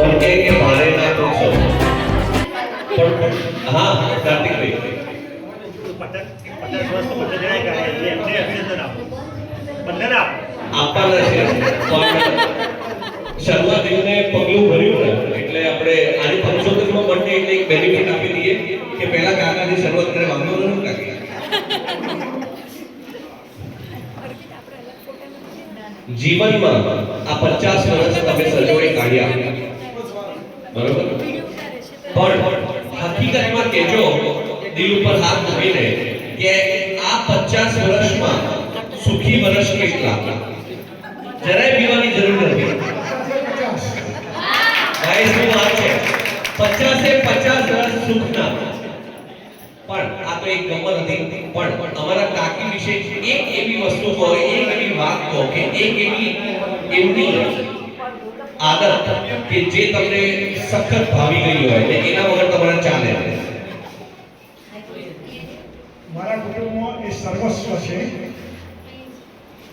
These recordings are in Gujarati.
પણ કે મારે ના પૂછો પણ હા કાર્તિકભાઈ 50 વર્ષ તો બધા જણાય ગયા એટલે એમને અભિનંદન આપો બંનેને આપો આપવાના છે પણ શર્માદેવને પગલું ભર્યું ને એટલે આપણે આજે 75મો બર્થડે એટલે એક બેનિફિટ આપી દઈએ કે પહેલા કાકાની શરૂઆત કરે વાંધો નથી કાકી જીવનમાં આ 50 વર્ષ તમે સજોડે કાઢ્યા બરોબર પણ હકીકતમાં કહેજો દિલ ઉપર હાથ મૂકીને કે આ 50 વર્ષમાં સુખી વર્ષ કેટલા જરાય પીવાની જરૂર નથી ગાઈસની વાત છે 50 વર્ષ સુખના પણ આ તો એક ગમત હતી પણ અમારા કાકી વિશે એક એવી વસ્તુ હોય એક એવી વાત કહો કે એક એમની આદત કે જે તમને સખત ભાવી ગઈ હોય ને એના વગર તમારે ચાલે મારા કુટુંબમાં એ સર્વસ્વ છે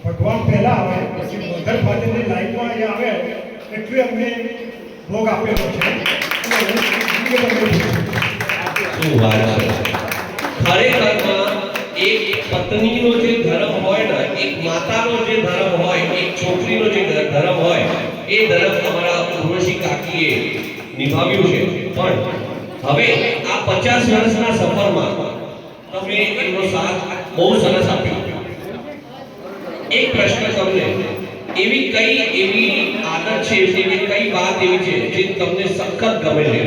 ભગવાન પહેલા આવે પછી મધર ફાધરની લાઈફમાં એ આવે એટલે અમને ભોગ આપેલો છે શું વાત છે ખરેખરમાં એક પત્નીનો જે ધર્મ હોય ને એક માતાનો જે ધર્મ હોય એક છોકરીનો જે ધર્મ હોય એ ધર્મ અમારા ઉર્વશી કાકીએ નિભાવ્યું છે પણ હવે આ 50 વર્ષના સફરમાં તમે એમનો સાથ બહુ સરસ આપ્યો એક પ્રશ્ન તમને એવી કઈ એવી આદત છે એવી કઈ વાત એવી છે જે તમને સખત ગમે છે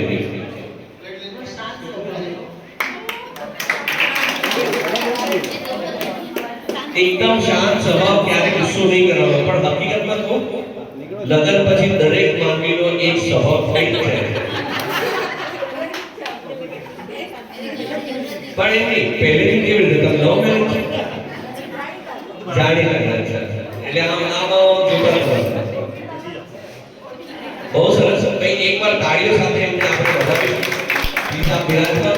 एकदम शांत स्वभाव क्यारे गुस्सो नहीं करવાનો પણ હકીકતમાં તો લગન પછી દરેક માનવીનો એક સ્વભાવ હોય છે પણ એની પહેલેથી કેવી રીતે તમે લવ મેરેજ જાણી રહ્યા છે એટલે આમ જોતા બહુ સરસ ભાઈ એકવાર તાળીઓ સાથે એમને આપણે વધાવીશું બીજા બિરાજમાન